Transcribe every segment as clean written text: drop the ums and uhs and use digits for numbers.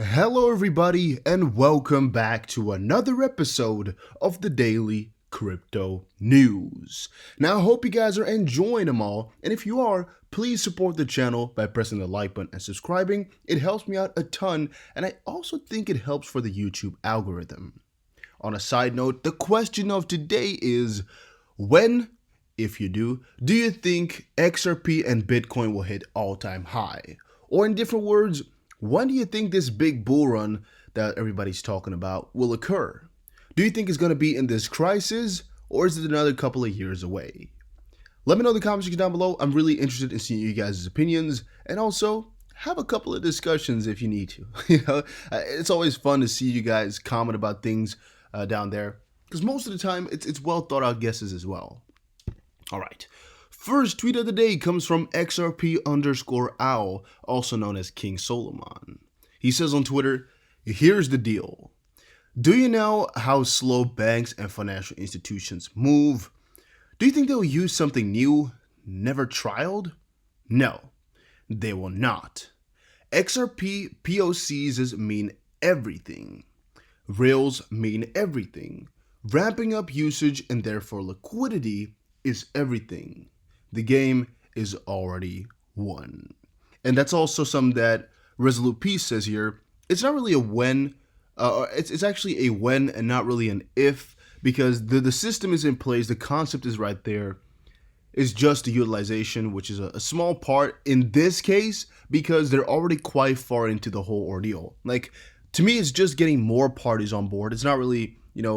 Hello everybody and welcome back to another episode of the Daily Crypto News. Now I hope you guys are enjoying them all, and if you are, please support the channel by pressing the like button and subscribing. It helps me out a ton, and I also think it helps for the YouTube algorithm. On a side note, the question of today is, when, if you do you think XRP and Bitcoin will hit all-time high? Or in different words, when do you think this big bull run that everybody's talking about will occur? Do you think it's going to be in this crisis, or is it another couple of years away? Let me know in the comment section down below. I'm really interested in seeing you guys' opinions, and also have a couple of discussions if you need to. It's always fun to see you guys comment about things down there, because most of the time it's well thought out guesses as well. All right. First tweet of the day comes from XRP_owl, also known as King Solomon. He says on Twitter, "Here's the deal. Do you know how slow banks and financial institutions move? Do you think they'll use something new, never trialed? No, they will not. XRP POCs mean everything. Rails mean everything. Ramping up usage and therefore liquidity is everything. The game is already won." And that's also something that Resolute Peace says here. It's not really a when, it's actually a when and not really an if, because the system is in place, the concept is right there. It's just the utilization, which is a small part in this case, because they're already quite far into the whole ordeal. Like, to me, it's just getting more parties on board. It's not really,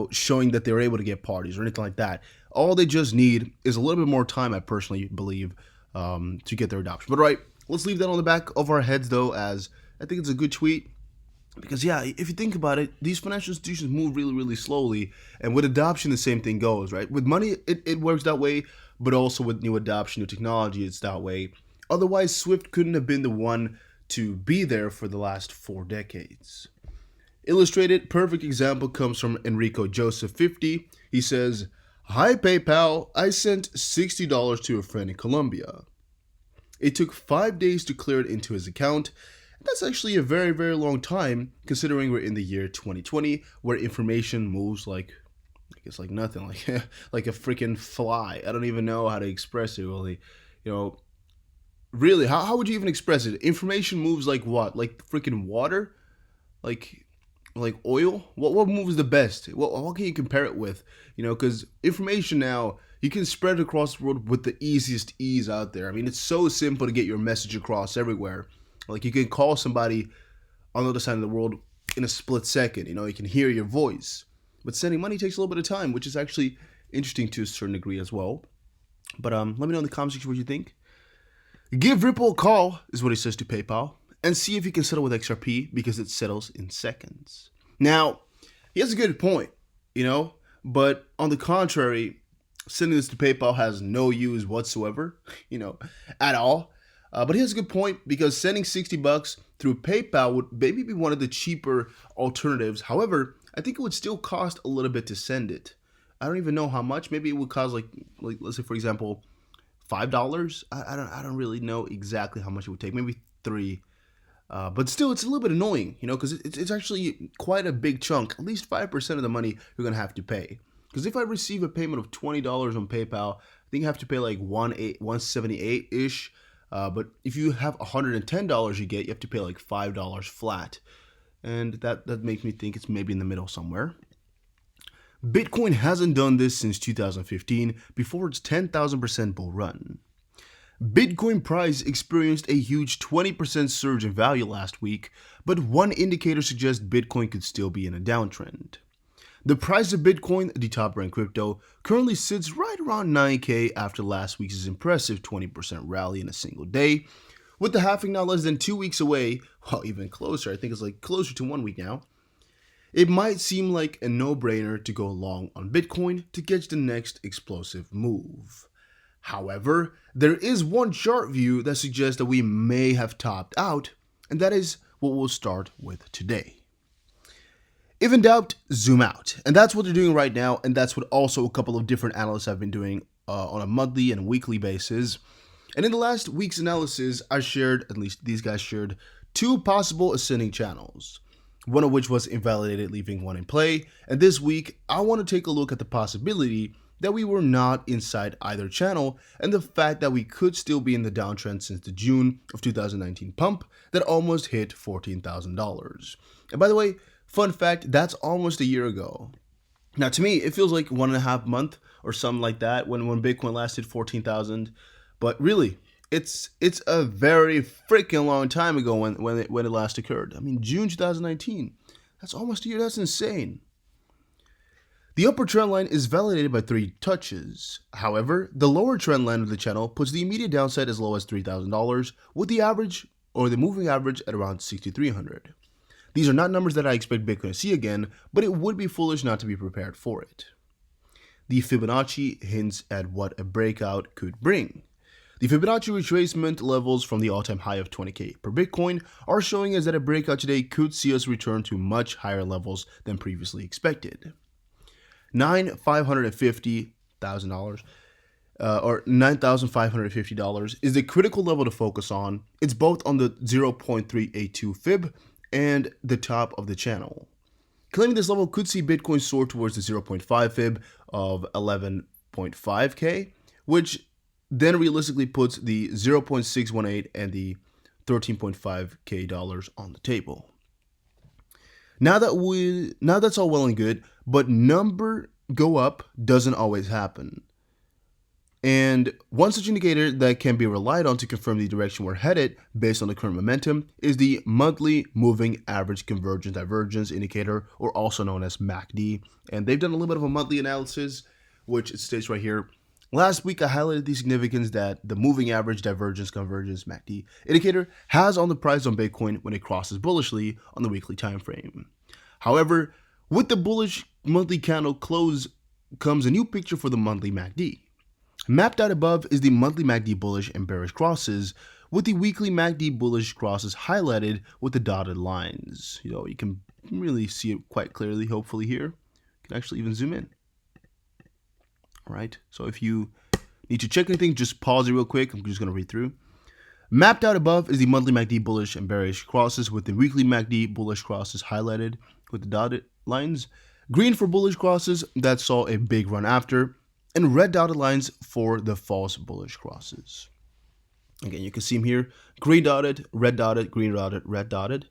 showing that they're able to get parties or anything like that. All they just need is a little bit more time, I personally believe, to get their adoption. But all right, let's leave that on the back of our heads, though, as I think it's a good tweet. Because, yeah, if you think about it, these financial institutions move really, really slowly. And with adoption, the same thing goes, right? With money, it works that way. But also with new adoption, new technology, it's that way. Otherwise, Swift couldn't have been the one to be there for the last 4 decades. Illustrated, perfect example comes from Enrico Joseph 50. He says, "Hi PayPal, I sent $60 to a friend in Colombia. It took 5 days to clear it into his account. That's actually a very, very long time, considering we're in the year 2020, where information moves like nothing, like a freaking fly. I don't even know how to express it really. Really, how would you even express it? Information moves like what? Like freaking water? Like oil? What moves the best? What can you compare it with? Because information now, you can spread it across the world with the easiest ease out there. I mean, it's so simple to get your message across everywhere. Like, you can call somebody on the other side of the world in a split second. You can hear your voice. But sending money takes a little bit of time, which is actually interesting to a certain degree as well. But let me know in the comment section what you think. Give Ripple a call, is what he says to PayPal, and see if you can settle with XRP, because it settles in seconds. Now, he has a good point, but on the contrary, sending this to PayPal has no use whatsoever, at all. But he has a good point, because sending $60 through PayPal would maybe be one of the cheaper alternatives. However, I think it would still cost a little bit to send it. I don't even know how much. Maybe it would cost like let's say, for example, $5. I don't really know exactly how much it would take. Maybe $3. But still, it's a little bit annoying, because it's actually quite a big chunk. At least 5% of the money you're going to have to pay. Because if I receive a payment of $20 on PayPal, I think I have to pay like $178-ish. But if you have $110 you have to pay like $5 flat. And that makes me think it's maybe in the middle somewhere. Bitcoin hasn't done this since 2015, before its 10,000% bull run. Bitcoin price experienced a huge 20% surge in value last week, but one indicator suggests Bitcoin could still be in a downtrend. The price of Bitcoin, the top-ranked crypto, currently sits right around 9K after last week's impressive 20% rally in a single day. With the halving now less than 2 weeks away, well, even closer, I think it's like closer to 1 week now, it might seem like a no-brainer to go long on Bitcoin to catch the next explosive move. However, there is one chart view that suggests that we may have topped out, and that is what we'll start with today. If in doubt, zoom out. And that's what they're doing right now, and that's what also a couple of different analysts have been doing on a monthly and weekly basis. And in the last week's analysis, I shared, at least these guys shared, 2 possible ascending channels. one of which was invalidated, leaving one in play. And this week, I want to take a look at the possibility that we were not inside either channel and the fact that we could still be in the downtrend since the June of 2019 pump that almost hit $14,000. And by the way, fun fact, that's almost a year ago. Now, to me, it feels like 1.5 months or something like that when Bitcoin last hit 14,000. But really, it's a very freaking long time ago when it last occurred. I mean, June 2019. That's almost a year. That's insane. The upper trend line is validated by 3 touches. However, the lower trend line of the channel puts the immediate downside as low as $3,000, with the average or the moving average at around 6,300. These are not numbers that I expect Bitcoin to see again, but it would be foolish not to be prepared for it. The Fibonacci hints at what a breakout could bring. The Fibonacci retracement levels from the all-time high of 20K per Bitcoin are showing us that a breakout today could see us return to much higher levels than previously expected. $9,550,000 or $9,550 is the critical level to focus on. It's both on the 0.382 fib and the top of the channel. Claiming this level could see Bitcoin soar towards the 0.5 fib of 11.5K, which then realistically puts the 0.618 and the 13.5K dollars on the table. Now that's all well and good, but number go up doesn't always happen. And one such indicator that can be relied on to confirm the direction we're headed based on the current momentum is the monthly moving average convergence divergence indicator, or also known as MACD. And they've done a little bit of a monthly analysis, which it states right here. Last week, I highlighted the significance that the moving average divergence convergence MACD indicator has on the price on Bitcoin when it crosses bullishly on the weekly time frame. However, with the bullish monthly candle close comes a new picture for the monthly MACD. Mapped out above is the monthly MACD bullish and bearish crosses, with the weekly MACD bullish crosses highlighted with the dotted lines. You can really see it quite clearly, hopefully here. You can actually even zoom in. All right, so if you need to check anything, just pause it real quick. I'm just going to read through. Mapped out above is the monthly MACD bullish and bearish crosses, with the weekly MACD bullish crosses highlighted with the dotted lines. Green for bullish crosses that saw a big run after, and red dotted lines for the false bullish crosses. Again, you can see them here: green dotted, red dotted, green dotted, red dotted.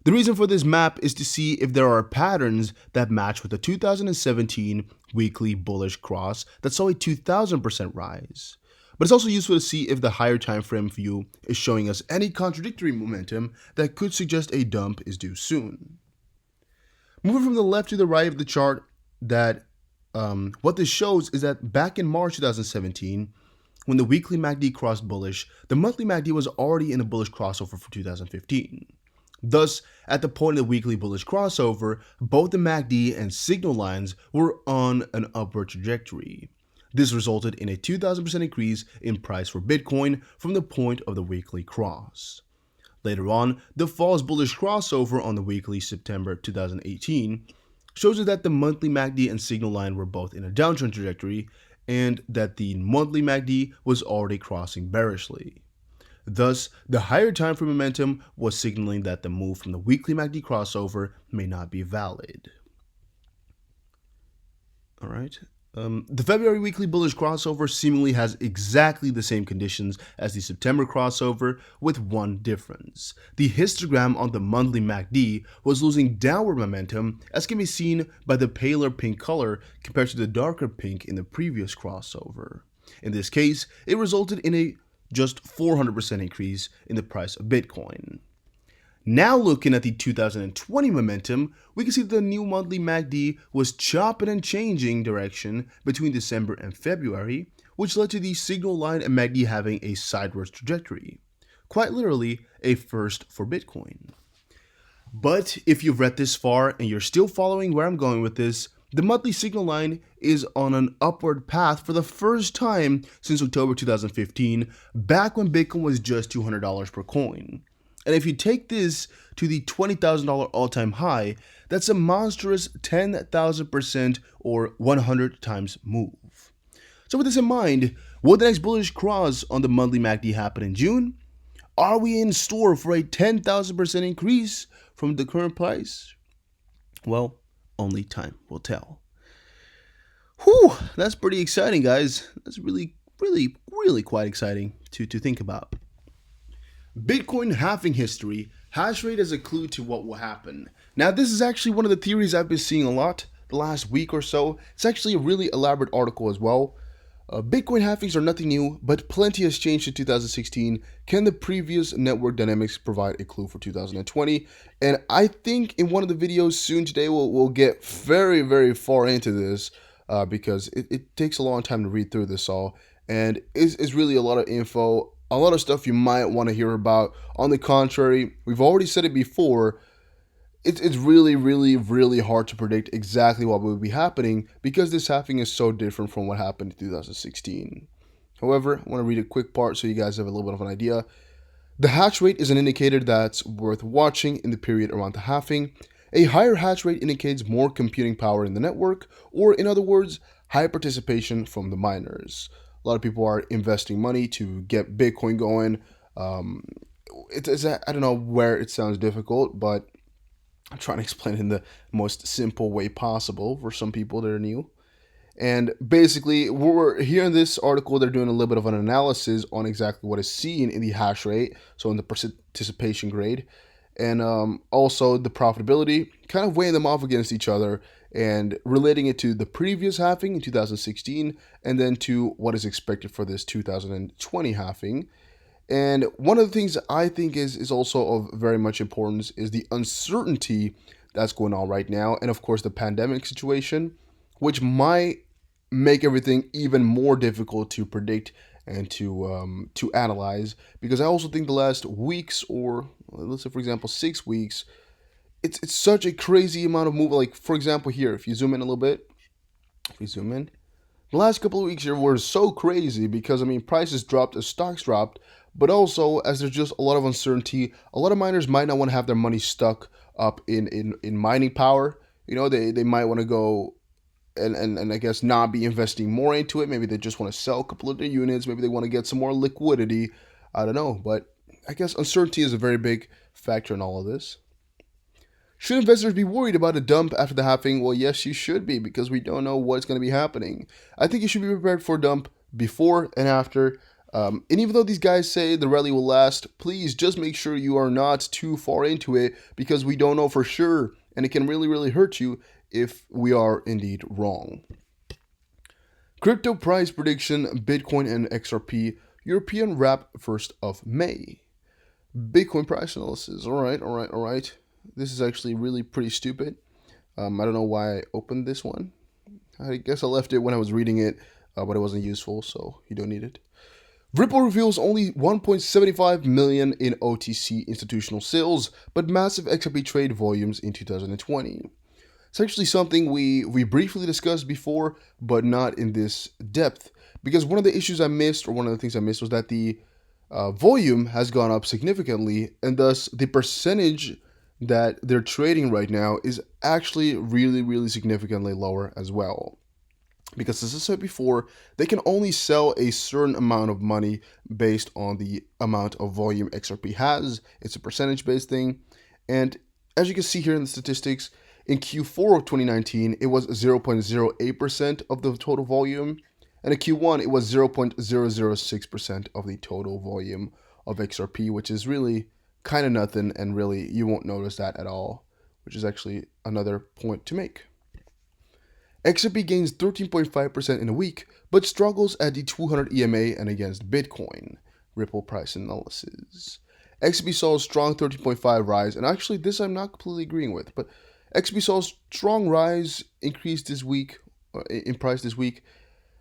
The reason for this map is to see if there are patterns that match with the 2017 weekly bullish cross that saw a 2,000% rise. But it's also useful to see if the higher time frame view is showing us any contradictory momentum that could suggest a dump is due soon. Moving from the left to the right of the chart, what this shows is that back in March 2017, when the weekly MACD crossed bullish, the monthly MACD was already in a bullish crossover for 2015. Thus, at the point of the weekly bullish crossover, both the MACD and signal lines were on an upward trajectory. This resulted in a 2,000% increase in price for Bitcoin from the point of the weekly cross. Later on, the false bullish crossover on the weekly September 2018 shows us that the monthly MACD and signal line were both in a downtrend trajectory and that the monthly MACD was already crossing bearishly. Thus, the higher time frame momentum was signaling that the move from the weekly MACD crossover may not be valid. All right. The February weekly bullish crossover seemingly has exactly the same conditions as the September crossover, with one difference. The histogram on the monthly MACD was losing downward momentum, as can be seen by the paler pink color compared to the darker pink in the previous crossover. In this case, it resulted in a just 400% increase in the price of Bitcoin. Now looking at the 2020 momentum, we can see that the new monthly MACD was chopping and changing direction between December and February, which led to the signal line and MACD having a sideways trajectory. Quite literally, a first for Bitcoin. But if you've read this far and you're still following where I'm going with this, the monthly signal line is on an upward path for the first time since October 2015, back when Bitcoin was just $200 per coin. And if you take this to the $20,000 all-time high, that's a monstrous 10,000% or 100 times move. So with this in mind, will the next bullish cross on the monthly MACD happen in June? Are we in store for a 10,000% increase from the current price? Well, only time will tell. Whew, that's pretty exciting, guys. That's really quite exciting to think about. Bitcoin halving history, hash rate as a clue to what will happen. Now, this is actually one of the theories I've been seeing a lot the last week or so. It's actually a really elaborate article as well. Bitcoin halvings are nothing new, but plenty has changed in 2016. Can the previous network dynamics provide a clue for 2020? And I think in one of the videos soon today, we'll get very far into this because it takes a long time to read through this all. And it's really a lot of info, a lot of stuff you might want to hear about. On the contrary, we've already said it before, it's really hard to predict exactly what will be happening because this halving is so different from what happened in 2016. However, I want to read a quick part so you guys have a little bit of an idea. The hash rate is an indicator that's worth watching in the period around the halving. A higher hash rate indicates more computing power in the network, or in other words, high participation from the miners. A lot of people are investing money to get Bitcoin going. I don't know where it sounds difficult, but I'm trying to explain it in the most simple way possible for some people that are new. And basically, we're here in this article, they're doing a little bit of an analysis on exactly what is seen in the hash rate, so in the participation grade, and also the profitability, kind of weighing them off against each other and relating it to the previous halving in 2016 and then to what is expected for this 2020 halving. And one of the things I think is also of very much importance is the uncertainty that's going on right now, and of course the pandemic situation, which might make everything even more difficult to predict and to analyze. Because I also think the last weeks, or let's say for example 6 weeks, it's such a crazy amount of movement. Like for example here, if you zoom in a little bit, if we zoom in, the last couple of weeks here were so crazy because, I mean, prices dropped as stocks dropped, but also as there's just a lot of uncertainty. A lot of miners might not want to have their money stuck up in mining power. You know, they might want to go and I guess not be investing more into it. Maybe they just want to sell a couple of their units. Maybe they want to get some more liquidity. I don't know, but I guess uncertainty is a very big factor in all of this. Should investors be worried about a dump after the halving? Well, yes, you should be, because we don't know what's going to be happening. I think you should be prepared for a dump before and after. And even though these guys say the rally will last, please just make sure you are not too far into it, because we don't know for sure, and it can really hurt you if we are indeed wrong. Crypto price prediction, Bitcoin and XRP, European wrap 1st of May. Bitcoin price analysis. All right. This is actually really pretty stupid. I don't know why I opened this one. I guess I left it when I was reading it, but it wasn't useful, so you don't need it. Ripple reveals only 1.75 million in OTC institutional sales, but massive XRP trade volumes in 2020. It's actually something we briefly discussed before, but not in this depth, because one of the things I missed was that the volume has gone up significantly, and thus the percentage that they're trading right now is actually really significantly lower as well. Because as I said before, they can only sell a certain amount of money based on the amount of volume XRP has. It's a percentage-based thing. And as you can see here in the statistics, in Q4 of 2019, it was 0.08% of the total volume. And in Q1, it was 0.006% of the total volume of XRP, which is really kind of nothing, and really you won't notice that at all, which is actually another point to make. XRP gains 13.5% in a week, but struggles at the 200 EMA and against Bitcoin. Ripple price analysis. XRP saw a strong 13.5 rise, and actually this I'm not completely agreeing with, but XRP saw a strong rise increase this week, in price this week,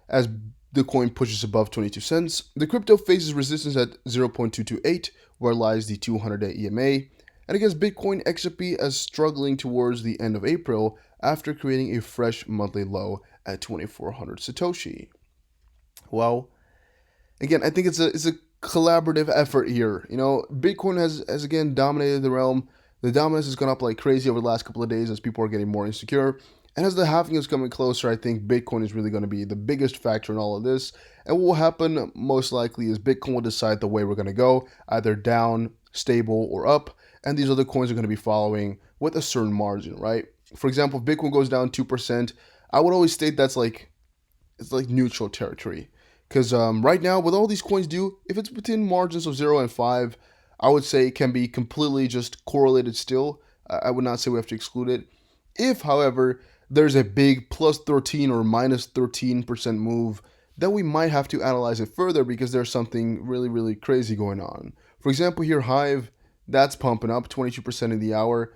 as the coin pushes above 22 cents. The crypto faces resistance at 0.228, where lies the 200-day EMA, and against Bitcoin, XRP is struggling towards the end of April after creating a fresh monthly low at 2,400 Satoshi. Well, again, I think it's a collaborative effort here. You know, Bitcoin has again dominated the realm. The dominance has gone up like crazy over the last couple of days as people are getting more insecure. And as the halving is coming closer, I think Bitcoin is really going to be the biggest factor in all of this. And what will happen most likely is Bitcoin will decide the way we're going to go, either down, stable, or up. And these other coins are going to be following with a certain margin, right? For example, if Bitcoin goes down 2%, I would always state that's like, it's like neutral territory. Because right now, with all these coins do, if it's within margins of 0 and 5, I would say it can be completely just correlated still. I would not say we have to exclude it. If, however, there's a big plus 13 or minus 13% move, then we might have to analyze it further because there's something really, really crazy going on. For example, here, Hive, that's pumping up 22% in the hour.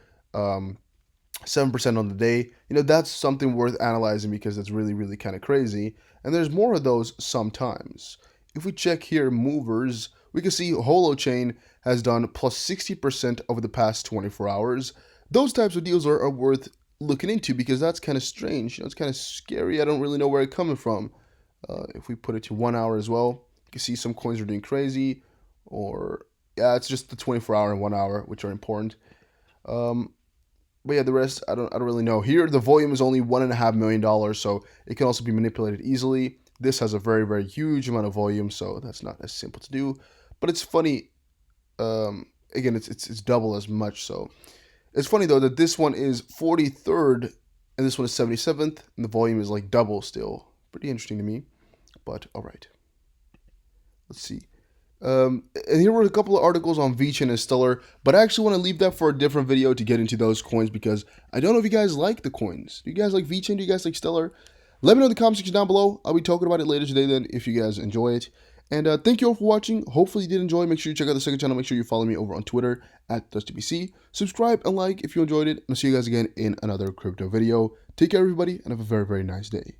7% on the day. That's something worth analyzing because it's really, really kind of crazy. And there's more of those sometimes. If we check here, movers, we can see Holochain has done plus 60% over the past 24 hours. Those types of deals are worth looking into because that's kind of strange. It's kind of scary. I don't really know where it's coming from. If we put it to 1 hour as well, you can see some coins are doing crazy. Or, yeah, it's just the 24 hour and 1 hour, which are important. But yeah, the rest, I don't really know. Here, the volume is only $1.5 million, so it can also be manipulated easily. This has a very, very huge amount of volume, so that's not as simple to do. But it's funny. Again, it's double as much. So it's funny though that this one is 43rd and this one is 77th, and the volume is like double still. Pretty interesting to me. But all right, let's see. And here were a couple of articles on VeChain and Stellar, but I actually want to leave that for a different video to get into those coins because I don't know if you guys like the coins. Do you guys like VeChain? Do you guys like Stellar? Let me know in the comment section down below. I'll be talking about it later today then if you guys enjoy it. And thank you all for watching. Hopefully you did enjoy. Make sure you check out the second channel. Make sure you follow me over on Twitter at ThusTBC. Subscribe and like if you enjoyed it. And I'll see you guys again in another crypto video. Take care everybody and have a very, very nice day.